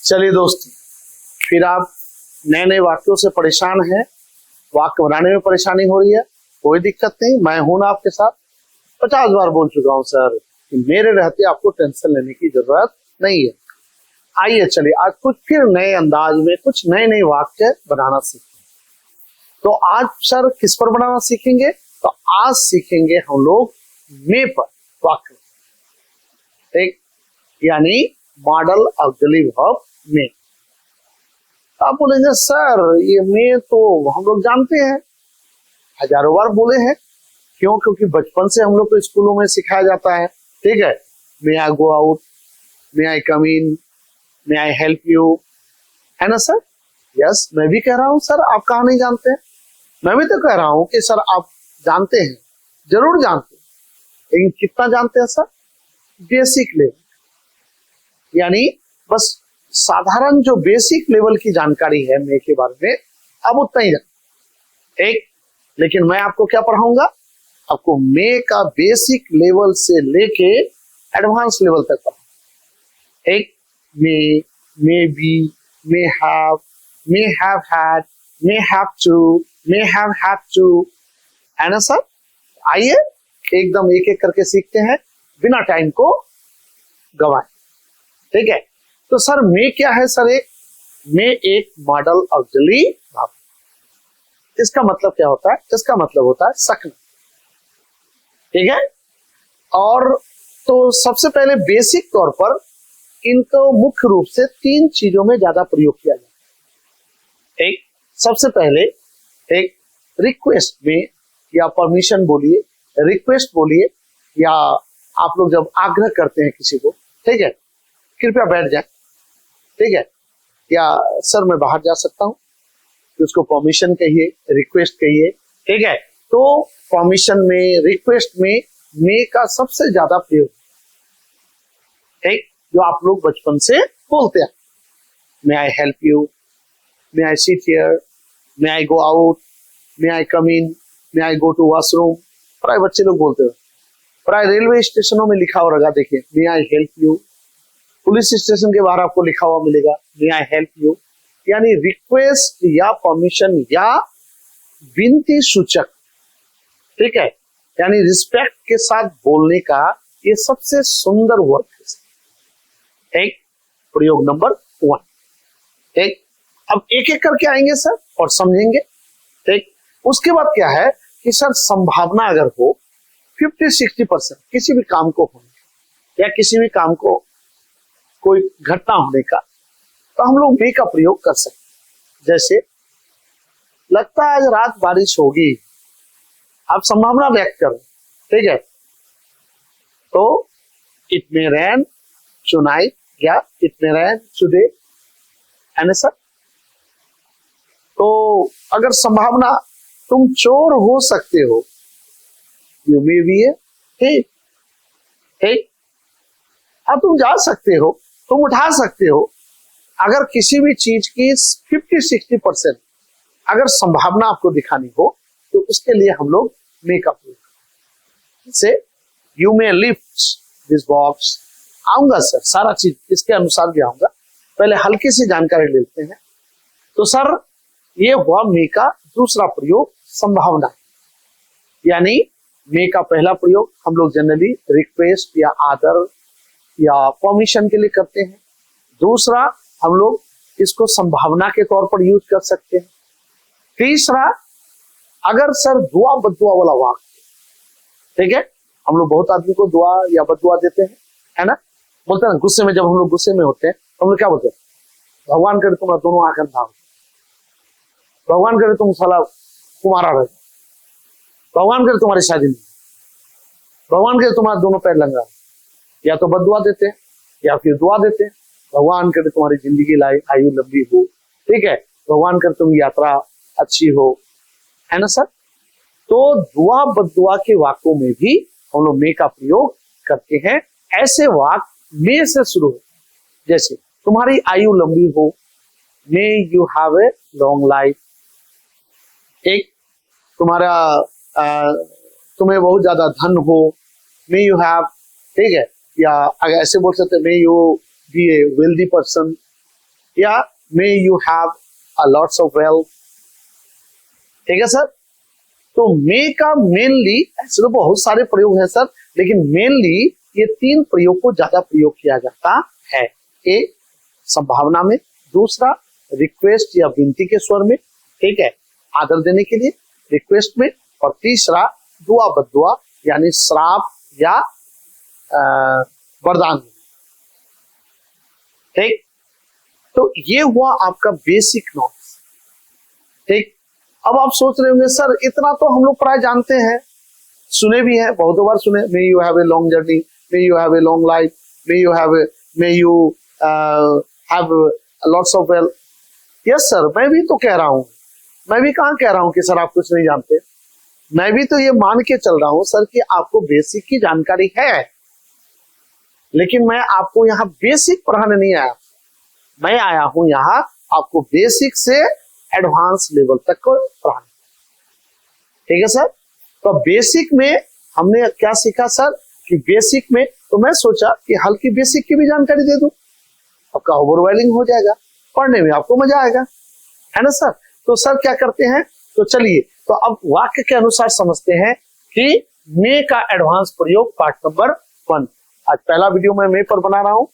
चलिए दोस्त, फिर आप नए नए वाक्यों से परेशान हैं, वाक्य बनाने में परेशानी हो रही है, कोई दिक्कत नहीं, मैं हूं ना आपके साथ। 50 बार बोल चुका हूं सर कि मेरे रहते आपको टेंशन लेने की जरूरत नहीं है। आइए चलिए आज कुछ फिर नए अंदाज में कुछ नए नए वाक्य बनाना सीखें। तो आज सर किस पर बनाना सीखेंगे? तो आज सीखेंगे हम लोग मे पर वाक्य, एक यानी मॉडल ऑक्सिलरी वर्ब मे। आप बोलेंगे सर ये मे तो हम लोग जानते हैं, हजारों बार बोले हैं। क्यों? क्योंकि बचपन से हम लोग को स्कूलों में सिखाया जाता है। ठीक है, may I go out, may I come in, may I help you, है ना सर? यस, मैं भी कह रहा हूं सर, आप कहाँ नहीं जानते हैं? मैं भी तो कह रहा हूं कि सर आप जानते हैं, जरूर जानते हैं, लेकिन कितना जानते हैं सर? बेसिक लेवल, यानी बस साधारण जो बेसिक लेवल की जानकारी है मे के बारे में, अब उतना ही जानते। एक, लेकिन मैं आपको क्या पढ़ाऊंगा? आपको मे का बेसिक लेवल से लेके एडवांस लेवल तक पढ़ाऊंगा। एक, may be, may have had, may have to, may have had to, है ना सर? आइए एकदम एक एक करके सीखते हैं बिना टाइम को गवाए। ठीक है, तो सर मे क्या है सर? मे एक मॉडल ऑक्सिलरी वर्ब। इसका मतलब क्या होता है? इसका मतलब होता है सकना। ठीक है, और तो सबसे पहले बेसिक तौर पर इनको मुख्य रूप से 3 चीजों में ज्यादा प्रयोग किया जाता है। एक, सबसे पहले एक रिक्वेस्ट में, या परमिशन बोलिए, रिक्वेस्ट बोलिए, या आप लोग जब आग्रह करते हैं किसी को, ठीक है, कृपया बैठ जाए, ठीक है, या सर मैं बाहर जा सकता हूं, तो उसको परमिशन कहिए, रिक्वेस्ट कहिए। ठीक है, तो परमिशन में, रिक्वेस्ट में मे का सबसे ज्यादा प्रयोग, ठीक, जो आप लोग बचपन से बोलते हैं। May I help you, may I sit here, may I go out, may I come in, may I go to washroom, प्राय बच्चे लोग बोलते हैं। प्राय रेलवे स्टेशनों में लिखा हुआ रहेगा, देखिए, may I help you. Police station के बाहर आपको लिखा हुआ मिलेगा, मे आई हेल्प यू। यानी रिक्वेस्ट या परमिशन या विनती सूचक, ठीक है, यानी रिस्पेक्ट के साथ बोलने का ये सबसे सुंदर वर्ड है। एक, प्रयोग नंबर 1। एक, अब एक एक करके आएंगे सर और समझेंगे। ठीक, उसके बाद क्या है कि सर संभावना अगर हो 50-60% किसी भी काम को होने या किसी भी काम को कोई घटना होने का, तो हम लोग मे का प्रयोग कर सकते हैं। जैसे लगता है आज रात बारिश होगी, आप संभावना व्यक्त करो, ठीक है, तो इट मे रेन टुनाइट, या इट मे रेन टुडे, है ना सर? तो अगर संभावना, तुम चोर हो सकते हो, you may be A thief, ठीक, हाँ तुम जा सकते हो, तुम उठा सकते हो। अगर किसी भी चीज की 50-60% अगर संभावना आपको दिखानी हो, तो उसके लिए हम लोग मे का प्रयोग से, you may lift this box. आऊंगा सर, सारा चीज इसके अनुसार भी आऊंगा, पहले हल्की सी जानकारी लेते हैं। तो सर ये हुआ मे का दूसरा प्रयोग, संभावना। यानी मे का पहला प्रयोग हम लोग जनरली रिक्वेस्ट या आदर या परमिशन के लिए करते हैं। दूसरा, हम लोग इसको संभावना के तौर पर यूज कर सकते हैं। तीसरा, अगर सर दुआ बद्दुआ वाला वाक्य, ठीक है, हम लोग बहुत आदमी को दुआ या बद्दुआ देते हैं, है ना? बोलते हैं ना, गुस्से में, जब हम लोग गुस्से में होते हैं हम लोग क्या बोलते हैं? भगवान करे तुम्हारा दोनों आंखें धाम, भगवान करे तुम साला कुमारा रहे, भगवान करे तुम्हारी शादी नहीं, भगवान करे तुम्हारा दोनों पैर लंगा। या तो बद्दुआ देते हैं या फिर दुआ देते हैं, भगवान करे तुम्हारी जिंदगी आयु लंबी हो, ठीक है, भगवान करे तुम यात्रा अच्छी हो, है ना सर? तो दुआ बद्दुआ के वाक्यों में भी हम लोग मे का प्रयोग करते हैं। ऐसे वाक्य मे से शुरू हो, जैसे तुम्हारी आयु लंबी हो, मे you have a long life. एक, तुम्हें बहुत ज्यादा धन हो, मे यू हैव, ठीक है, या अगर ऐसे बोल सकते, may you be a wealthy person, या may you have a lots of wealth. ठीक है सर। तो मे का मेनली, ऐसे तो बहुत सारे प्रयोग हैं सर, लेकिन मेनली ये 3 प्रयोग को ज्यादा प्रयोग किया जाता है। एक संभावना में, दूसरा रिक्वेस्ट या विनती के स्वर में, ठीक है, आदर देने के लिए रिक्वेस्ट में, और तीसरा दुआ बद्दुआ यानी श्राप या वरदान में। ठीक, तो ये हुआ आपका बेसिक नॉलेज। ठीक, अब आप सोच रहे होंगे सर इतना तो हम लोग प्राय जानते हैं, सुने भी हैं, बहुत बार सुने, मे you have a long journey, may you have a long life, may you have lots of wealth. Yes sir, मैं भी तो कह रहा हूं, मैं भी कहां कह रहा हूं कि सर आप कुछ नहीं जानते। मैं भी तो ये मान के चल रहा हूं सर कि आपको बेसिक की जानकारी है, लेकिन मैं आपको यहाँ बेसिक पढ़ाने नहीं आया, मैं आया हूं यहाँ आपको बेसिक से एडवांस लेवल तक को पढ़ाने। ठीक है सर। तो बेसिक में हमने क्या सीखा सर कि बेसिक में तो मैं सोचा कि हल्की बेसिक की भी जानकारी दे दूं, आपका ओवरवेलिंग हो जाएगा, पढ़ने में आपको मजा आएगा, है ना सर। तो सर क्या करते हैं, तो चलिए तो अब वाक्य के अनुसार समझते हैं कि मे का एडवांस प्रयोग पार्ट नंबर 1। आज पहला वीडियो मैं मे पर बना रहा हूं।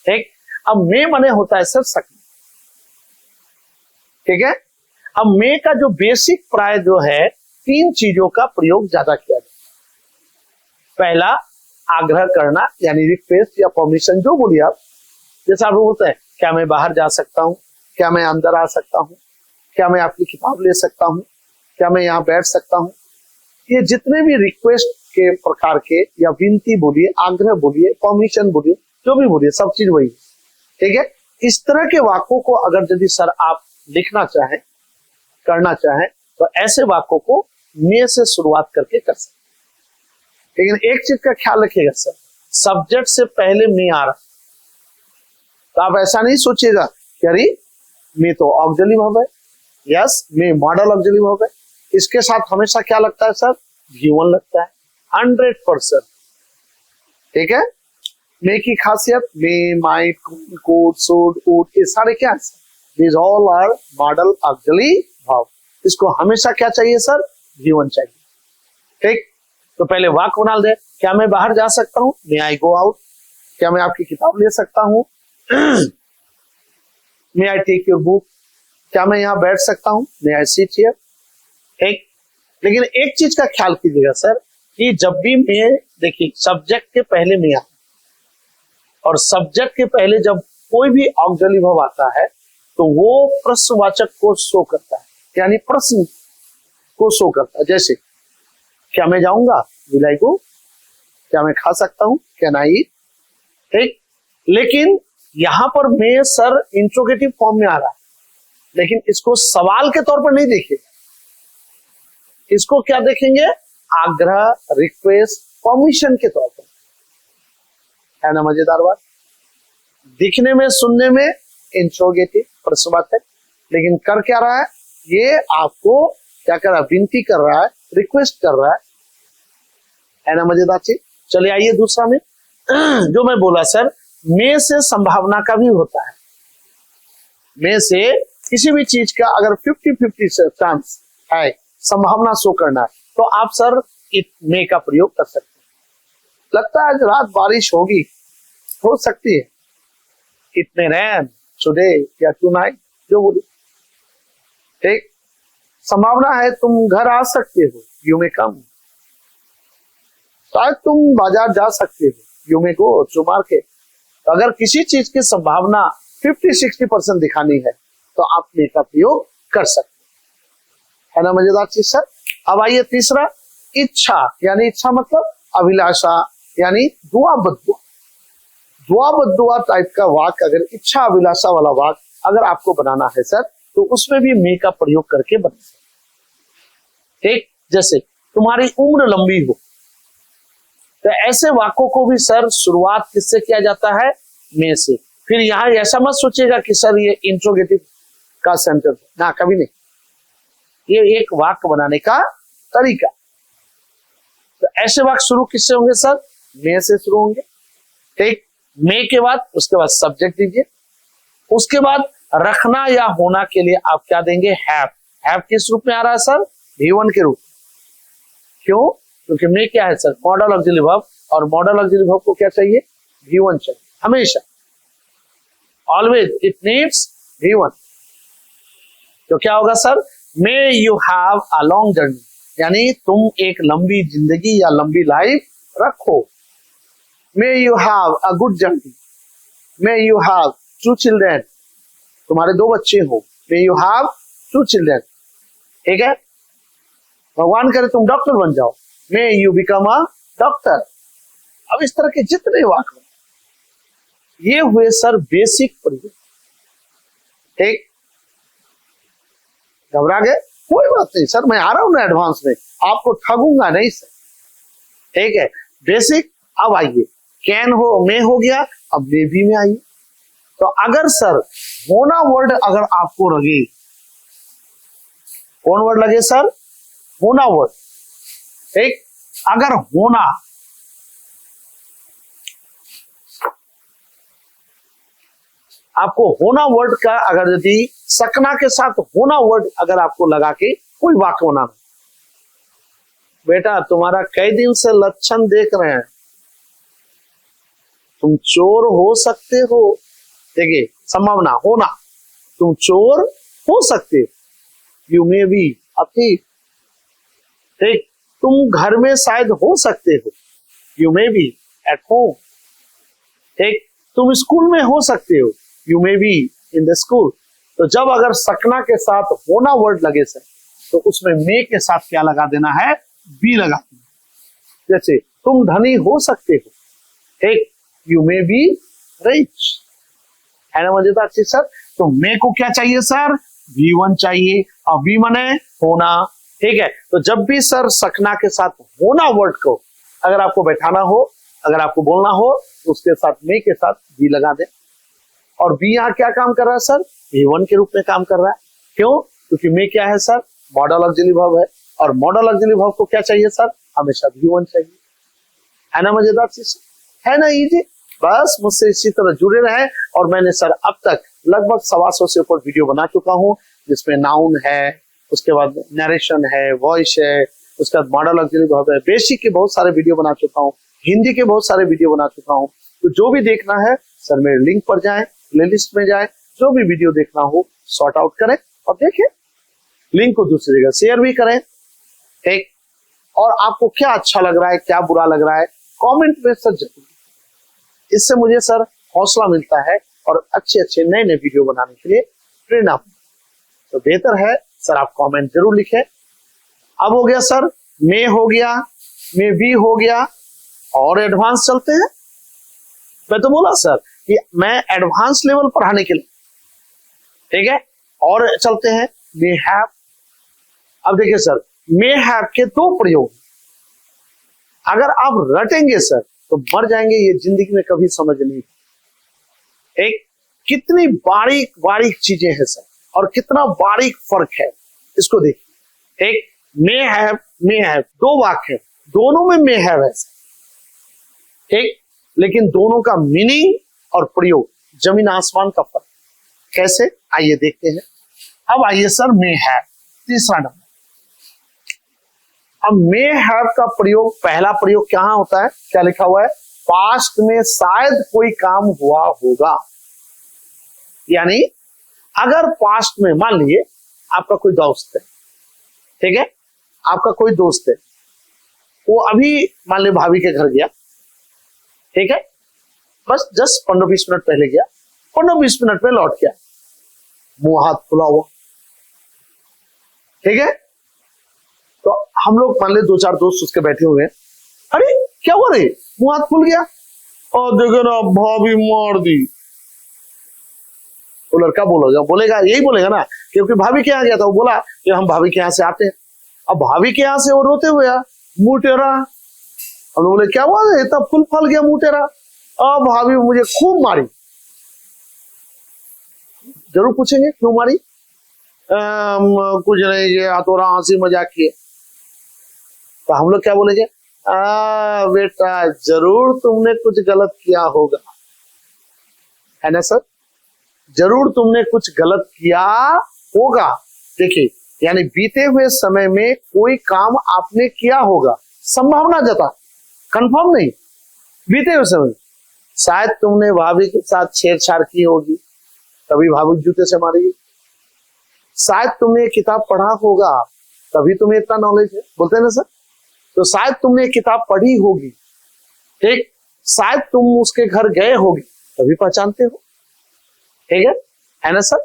ठीक, अब मे माने होता है सर शक्ति। ठीक है, अब मे का जो बेसिक प्राय जो है 3 चीजों का प्रयोग ज्यादा किया जाता है। पहला आग्रह करना यानी रिक्वेस्ट या परमिशन, जो बोलिए आप, जैसे आप बोलते हैं क्या मैं बाहर जा सकता हूं, क्या मैं अंदर आ सकता हूं, क्या मैं आपकी किताब ले सकता हूं, क्या मैं यहाँ बैठ सकता हूं। ये जितने भी रिक्वेस्ट के प्रकार के या विनती बोलिए, आग्रह बोलिए, परमिशन बोलिए, जो भी बोलिए, सब चीज वही। ठीक है, इस तरह के वाक्यों को अगर यदि सर आप लिखना चाहें, करना चाहें, तो ऐसे वाक्यों को मे से शुरुआत करके कर सकते। लेकिन एक चीज का ख्याल रखिएगा सर, सब्जेक्ट से पहले मे आ रहा, तो आप ऐसा नहीं सोचिएगा कि अरे मे तो ऑक्सिलरी वर्ब है। यस, मे मॉडल ऑक्सिलरी वर्ब है, इसके साथ हमेशा क्या लगता है सर, V1 लगता है 100%। ठीक है, मे की खासियत मे, माइट, कोड, सोड, वुड, ये सारे क्या है, these all are model auxiliary verb। इसको हमेशा क्या चाहिए सर, V1 चाहिए। ठीक, तो पहले वाक्य बना दे, क्या मैं बाहर जा सकता हूं, मे आई गो आउट, क्या मैं आपकी किताब ले सकता हूं, मे आई टेक योर बुक, क्या मैं यहाँ बैठ सकता हूं, मे आई सिट हियर। ठीक, लेकिन एक चीज का ख्याल कीजिएगा सर कि जब भी मे, देखिए सब्जेक्ट के पहले मे आता, और सब्जेक्ट के पहले जब कोई भी ऑक्सिलरी वर्ब आता है तो वो प्रश्नवाचक को शो करता है, यानी प्रश्न को शो करता है। जैसे क्या मैं जाऊंगा, विल आई गो, क्या मैं खा सकता हूं, कैन आई ईट। ठीक, लेकिन यहां पर मे सर इंट्रोगेटिव फॉर्म में आ रहा है, लेकिन इसको सवाल के तौर पर नहीं देखेगा, इसको क्या देखेंगे, आग्रह, रिक्वेस्ट, परमिशन के तौर पर, है ना मजेदार बात। दिखने में, सुनने में इंट्रोगेटिव प्रश्नवाचक, लेकिन कर क्या रहा है, ये आपको क्या कर रहा है, विनती कर रहा है, रिक्वेस्ट कर रहा है ना मजेदार चीज। चलिए आइए दूसरा में, जो मैं बोला सर, मे से संभावना का भी होता है। मे से किसी भी चीज का अगर 50-50 चांस है, संभावना शो करना है, तो आप सर मे का प्रयोग कर सकते हैं। लगता है रात बारिश होगी, हो सकती है, इतने रैन टुडे या टुनाइट, जो बोले। ठीक, संभावना है तुम घर आ सकते हो, यू मे कम, शायद तुम बाजार जा सकते हो, you may go to market. अगर किसी चीज की संभावना 50-60% दिखानी है तो आप मे का प्रयोग कर सकते है ना मजेदार चीज सर। अब आइए तीसरा, इच्छा, यानी इच्छा मतलब अभिलाषा, यानी दुआ बद्दुआ। दुआ बद्दुआ टाइप का वाक्य, अगर इच्छा अभिलाषा वाला वाक्य अगर आपको बनाना है सर, तो उसमें भी मे का प्रयोग करके बना सकते। ठीक, जैसे तुम्हारी उम्र लंबी हो, तो ऐसे वाक्यों को भी सर शुरुआत किससे किया जाता है, मे से। फिर यहाँ ऐसा मत सोचिएगा कि सर ये इंट्रोगेटिव का सेंटेंस, ना, कभी नहीं, ये एक वाक्य बनाने का तरीका। तो ऐसे वाक्य शुरू किससे होंगे सर, मे से शुरू होंगे। ठीक, मे के बाद उसके बाद सब्जेक्ट दीजिए, उसके बाद रखना या होना के लिए आप क्या देंगे? हैव। हैव किस रूप में आ रहा है सर? V1 के रूप। क्यों? क्योंकि मे क्या है सर? मॉडल ऑक्सिलरी वर्ब, और मॉडल ऑक्सिलरी वर्ब को क्या चाहिए? V1 चाहिए हमेशा, ऑलवेज इट नीड्स V1। तो क्या होगा sir? May you have a long journey, यानी तुम एक लंबी जिंदगी या लंबी लाइफ रखो। मे you have a good journey, may you have 2 children, तुम्हारे 2 बच्चे हो। मे यू हैव 2 चिल्ड्रेन, ठीक है। भगवान करे तुम डॉक्टर बन जाओ, may you become a doctor. अब इस तरह के जितने वाक्य ये हुए सर बेसिक प्रयोग, ठीक। घबरा गए? कोई बात नहीं सर, मैं आ रहा हूं ना एडवांस में, आपको ठगूंगा नहीं सर, ठीक है। बेसिक। अब आइए, कैन हो, मे हो गया, अब मे भी में आइए। तो अगर सर होना वर्ड अगर आपको लगे, कौन वर्ड लगे सर? होना वर्ड, ठीक। अगर होना, आपको होना वर्ड का अगर यदि सकना के साथ होना वर्ड अगर आपको लगा के कोई वाक्य बनाना, बेटा तुम्हारा कई दिन से लक्षण देख रहे हैं, तुम चोर हो सकते हो। देखिए संभावना, होना, तुम चोर हो सकते हो, you may be a thief, ठीक। तुम घर में शायद हो सकते हो, you may be at home, ठीक। तुम स्कूल में हो सकते हो, you may be in the school. तो जब अगर सकना के साथ होना वर्ड लगे सर, तो उसमें मे के साथ क्या लगा देना है? बी लगा देना। जैसे तुम धनी हो सकते हो, ठीक, यू मे बी रिच, है ना मजेदार चीज सर। तो मे को क्या चाहिए सर? V1 चाहिए, और V माने होना, ठीक है। तो जब भी सर सकना के साथ होना वर्ड को अगर आपको बैठाना हो, अगर आपको बोलना हो, तो उसके साथ मे के साथ बी लगा दे। और बी यहाँ क्या काम कर रहा है सर? V1 के रूप में काम कर रहा है। क्यों? क्योंकि मे क्या है सर? मॉडल ऑक्सिलरी वर्ब है, और मॉडल ऑक्सिलरी वर्ब को क्या चाहिए सर? हमेशा V1 चाहिए, है ना मजेदार चीज, है ना इजी। बस मुझसे इसी तरह जुड़े रहे। और मैंने सर अब तक लगभग 125 से ऊपर वीडियो बना चुका हूँ, जिसमें नाउन है, उसके बाद नरेशन है, वॉइस है, उसके बाद मॉडल ऑक्सिलरी वर्ब है, बेसिक के बहुत सारे वीडियो बना चुका हूँ, हिंदी के बहुत सारे वीडियो बना चुका हूँ। तो जो भी देखना है सर मेरे लिंक पर जाएं, प्लेलिस्ट में जाएं, जो भी वीडियो देखना हो सॉर्ट आउट करें और देखें, लिंक को दूसरी जगह शेयर भी करें, ठीक। और आपको क्या अच्छा लग रहा है, क्या बुरा लग रहा है, कमेंट में सर जरूर, इससे मुझे सर हौसला मिलता है और अच्छे अच्छे नए नए वीडियो बनाने के लिए प्रेरणा। तो बेहतर है सर आप कमेंट जरूर लिखें। अब हो गया सर, मे हो गया, मे बी हो गया, और एडवांस चलते हैं। मैं तो बोला सर कि मैं एडवांस लेवल पढ़ाने के लिए, ठीक है, और चलते हैं मे हैव। अब देखिए सर, मे हैव के 2 प्रयोग अगर आप रटेंगे सर तो मर जाएंगे, ये जिंदगी में कभी समझ नहीं। एक कितनी बारीक बारीक चीजें हैं सर, और कितना बारीक फर्क है, इसको देखिए। एक मे हैव, मे हैव 2 वाक्य है, दोनों में मे हैव है, ठीक, लेकिन दोनों का मीनिंग और प्रयोग जमीन आसमान का फर्क। कैसे? आइए देखते हैं। अब आइए सर मे हैव, तीसरा नंबर। अब मे हैव का प्रयोग, पहला प्रयोग कहां होता है? क्या लिखा हुआ है? पास्ट में शायद कोई काम हुआ होगा। यानी अगर पास्ट में मान लीजिए आपका कोई दोस्त है, ठीक है, आपका कोई दोस्त है, वो अभी मान लीजिए भाभी के घर गया, ठीक है, बस जस्ट 15-20 मिनट पहले गया, 15-20 मिनट में लौट गया, मुंह हाथ खुला हुआ, ठीक है। तो हम लोग मान लीजिए 2-4 दोस्त उसके बैठे हुए हैं, अरे क्या हुआ रे, मुंह हाथ खुल गया, और देखो ना भाभी मार दी। वो लड़का बोलेगा यही बोलेगा ना, क्योंकि भाभी के यहाँ गया था, वो बोला कि हम भाभी के यहाँ से आते हैं। अब भाभी के यहाँ से वो रोते हुए मुंह टेरा, हम बोले क्या हुआ, इतना फुल फल गया मुंह टेरा, अब भाभी मुझे खूब मारी। जरूर पूछेंगे क्यों मारी? कुछ नहीं, ये थोड़ा हंसी मजाक किए। तो हम लोग क्या बोलेंगे? बेटा जरूर तुमने कुछ गलत किया होगा, है ना सर। जरूर तुमने कुछ गलत किया होगा। देखिए, यानी बीते हुए समय में कोई काम आपने किया होगा, संभावना जता, कंफर्म नहीं। बीते हुए समय शायद तुमने भाभी के साथ छेड़छाड़ की होगी, तभी भाभी जूते से मारेगी। शायद तुमने किताब पढ़ा होगा, तभी तुम्हें इतना नॉलेज है, बोलते हैं ना सर। तो शायद तुमने किताब पढ़ी होगी, ठीक, शायद तुम उसके घर गए होगी, तभी पहचानते हो, ठीक है ना सर।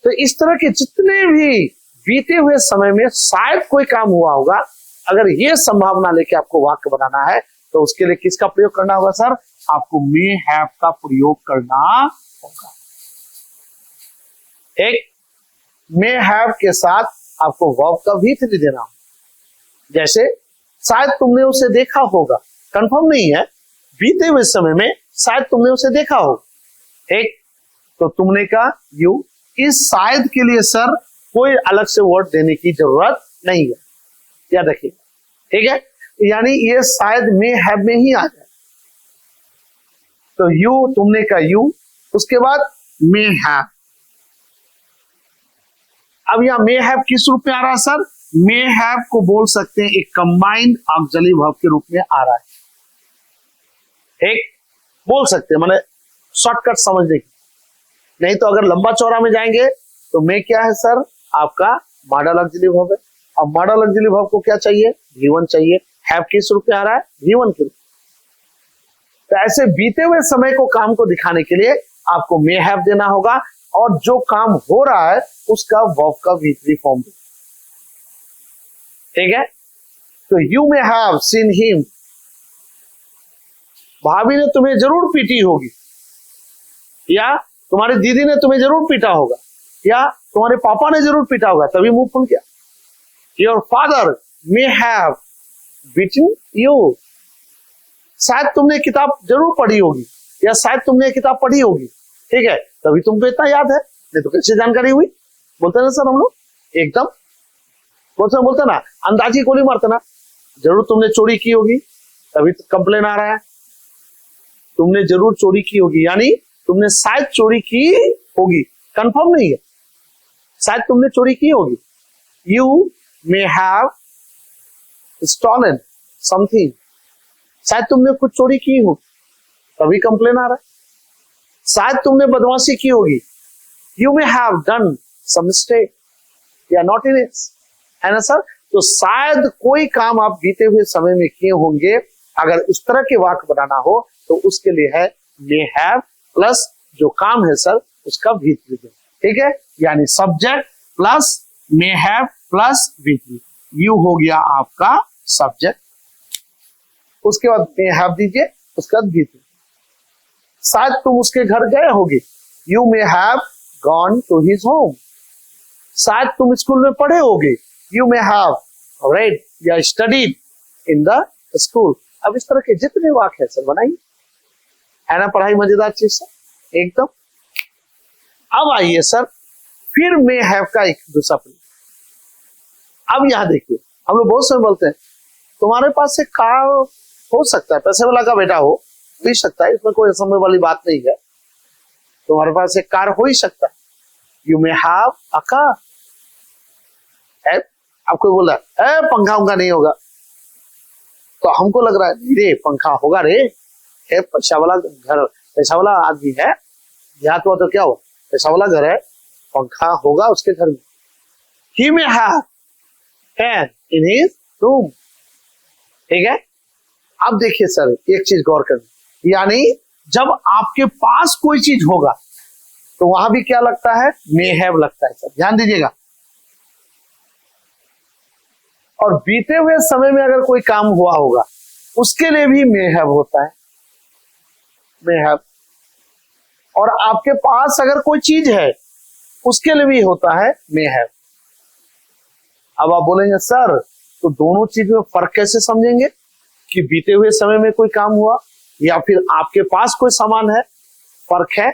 तो इस तरह के जितने भी बीते हुए समय में शायद कोई काम हुआ होगा, अगर ये संभावना लेके आपको वाक्य बनाना है तो उसके लिए किसका प्रयोग करना होगा सर? आपको मे हैव का प्रयोग करना होगा। एक मे हैव के साथ आपको वर्ब का V3 देना होगा। जैसे शायद तुमने उसे देखा होगा, कंफर्म नहीं है, बीते हुए समय में शायद तुमने उसे देखा होगा, एक तो तुमने का यू। इस शायद के लिए सर कोई अलग से वर्ड देने की जरूरत नहीं है, याद रखिए, ठीक है। यानी ये शायद मे हैव में ही आ जाए। तो यू, तुमने का यू, उसके बाद मे हैव। अब यहां मे हैव किस रूप में आ रहा है सर? मे हैव को बोल सकते हैं एक कंबाइंड ऑक्सिलरी वर्ब के रूप में आ रहा है, एक बोल सकते हैं, माने शॉर्टकट समझने की। नहीं तो अगर लंबा चौड़ा में जाएंगे तो मे क्या है सर? आपका मॉडल ऑक्सिलरी वर्ब है। अब मॉडल ऑक्सिलरी वर्ब को क्या चाहिए? V1 चाहिए। हैव किस रूप में आ रहा है? V1 के रूप। तो ऐसे बीते हुए समय को, काम को दिखाने के लिए आपको मे हैव देना होगा, और जो काम हो रहा है उसका वर्ब का V3 फॉर्म, ठीक है। तो you may have seen him, भाभी ने तुम्हें जरूर पीटी होगी, या तुम्हारी दीदी ने तुम्हें जरूर पीटा होगा, या तुम्हारे पापा ने जरूर पीटा होगा, तभी मुंह खुल गया। Your father may have beaten you, शायद तुमने किताब जरूर पढ़ी होगी, या शायद तुमने किताब पढ़ी होगी, ठीक है, तभी तुमको इतना याद है, नहीं तो कैसे जानकारी हुई? बोलते ना सर हम लोग, एकदम बोलते ना, अंदाजी गोली मारते ना। जरूर तुमने चोरी की होगी, तभी तो कंप्लेन आ रहा है। तुमने जरूर चोरी की होगी, यानी तुमने शायद चोरी की होगी, कंफर्म नहीं है, शायद तुमने चोरी की होगी। You may have stolen something, शायद तुमने कुछ चोरी की हो, तभी कंप्लेन आ रहा है। शायद तुमने बदमाशी की होगी, you may have done some mistake या नॉटीनेस, है ना सर। तो शायद कोई काम आप बीते हुए समय में किए होंगे, अगर इस तरह के वाक्य बनाना हो तो उसके लिए है मे हैव प्लस जो काम है सर उसका V3, ठीक है। यानी subject plus may have plus V3, you हो गया आपका सब्जेक्ट, उसके बाद मे हैव दीजिए, उसके बाद V3। शायद तुम उसके घर गए होगे, you may have gone to his home. शायद तुम स्कूल में पढ़े होगे, यू मे हैव रेड या स्टडीड इन द स्कूल। अब इस तरह के जितने वाक्य है सर बनाइए, है ना, पढ़ाई मजेदार चीज सर एकदम। अब आइए सर, फिर मे हैव का एक दूसरा प्रयोग। अब यहां देखिए, हम लोग बहुत समय बोलते हैं तुम्हारे पास एक कार हो सकता है, पैसे वाला का बेटा हो भी सकता है, इसमें कोई समझने वाली बात नहीं है, तुम्हारे पास एक कार हो ही सकता है। You may have a car. आपको बोला पंखा उंखा नहीं होगा, तो हमको लग रहा है रे पंखा होगा रे, पैसा वाला घर, पैसा वाला आदमी है, देहात हुआ तो क्या हो, पैसा वाला घर है, पंखा होगा उसके घर में। He may have fan in his room, ठीक है। अब देखिए सर एक चीज गौर करनी, यानी जब आपके पास कोई चीज होगा तो वहां भी क्या लगता है? मे हैव लगता है सर, ध्यान दीजिएगा। और बीते हुए समय में अगर कोई काम हुआ होगा उसके लिए भी मे हैव होता है, मे हैव। और आपके पास अगर कोई चीज है उसके लिए भी होता है मे हैव। अब आप बोलेंगे सर तो दोनों चीज में फर्क कैसे समझेंगे कि बीते हुए समय में कोई काम हुआ या फिर आपके पास कोई सामान है? फर्क है,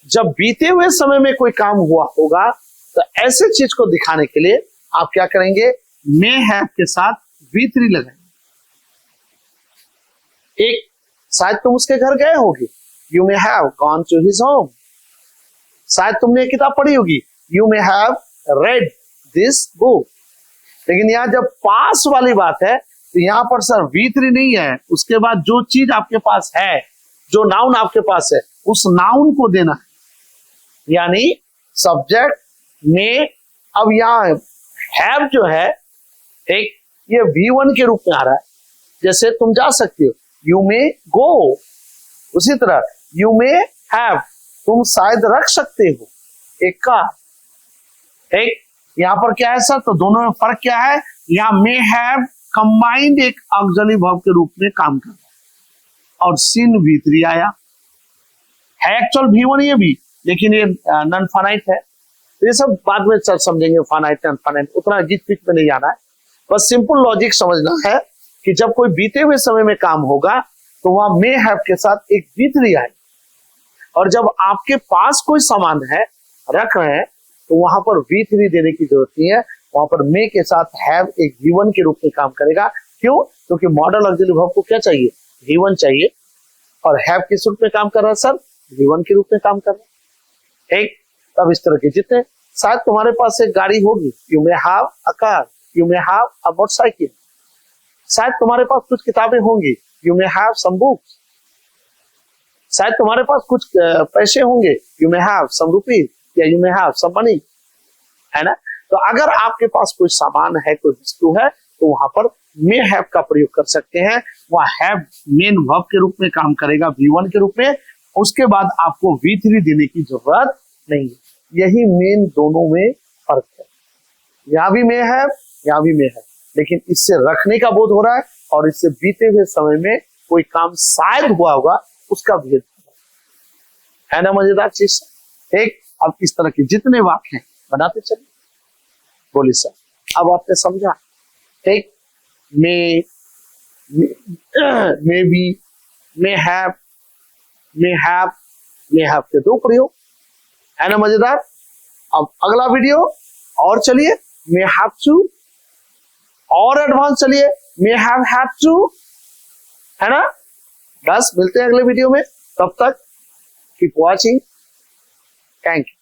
जब बीते हुए समय में कोई काम हुआ होगा तो ऐसे चीज को दिखाने के लिए आप क्या करेंगे? मे हैव के साथ V3 लगाएंगे। एक, शायद तुम उसके घर गए होगे, you may have gone to his home. शायद तुमने ये किताब पढ़ी होगी, you may have read this book. लेकिन यहाँ जब पास वाली बात है तो यहाँ पर सर V3 नहीं है, उसके बाद जो चीज आपके पास है, जो नाउन आपके पास है, उस नाउन को देना है। यानी सब्जेक्ट में, अब यहाँ हैव जो है एक ये V1 के रूप में आ रहा है। जैसे तुम जा सकते हो, यू मे गो, उसी तरह यू मे हैव, तुम शायद रख सकते हो एक कार। एक यहाँ पर क्या है सर, तो दोनों में फर्क क्या है, यहाँ मे हैव कंबाइंड एक ऑक्सिलरी वर्ब के रूप में काम कर रहा है और सिन V3 आया है। एक्चुअल V1 ये भी, लेकिन ये नॉन फाइनाइट है। तो ये सब बाद में सर समझेंगे, फाइनाइट नॉन फाइनाइट उतना गीत पीट में नहीं जाना है, बस सिंपल लॉजिक समझना है कि जब कोई बीते हुए समय में काम होगा तो वहां मे हैव के साथ एक V3 आए, और जब आपके पास कोई सामान है, रख रहे हैं, तो वहां पर V3 देने की जरूरत नहीं है, वहां पर मे के साथ हैव एक V1 के रूप में काम करेगा। क्यों? क्योंकि मॉडल ऑक्सिलरी वर्ब को क्या चाहिए, V1 चाहिए, और हैव किस रूप में काम कर रहा है सर, V1 के रूप में काम कर रहा है। एक अब इस तरह के जितने, शायद तुम्हारे पास एक गाड़ी होगी, you may have a car, you may have a motorcycle. शायद तुम्हारे पास कुछ किताबें होंगी, you may have some books. शायद तुम्हारे पास कुछ पैसे होंगे, you may have some rupees, या you may have some money, है ना। तो अगर आपके पास कोई सामान है, कोई वस्तु है, तो वहां पर मे हैव का प्रयोग कर सकते हैं। वह हैव मेन वर्ब के रूप में काम करेगा, V1 के रूप में, उसके बाद आपको V3 देने की जरूरत नहीं है। यही मेन दोनों में फर्क है, यहां भी मे हैव, यहां भी मे हैव, लेकिन इससे रखने का बोध हो रहा है और इससे बीते हुए समय में कोई काम शायद हुआ होगा, उसका भेद है ना। मजेदार चीज। एक अब इस तरह के जितने वाक्य हैं बनाते चलिए। बोलिए सर, अब आपने समझा। एक may be, may have, may have, may have के दो प्रयोग, है ना मजेदार। अब अगला वीडियो और चलिए, मे हैव टू, और एडवांस चलिए, मे हैव हैड टू, है ना। बस मिलते हैं अगले वीडियो में, तब तक कीप वॉचिंग, थैंक यू।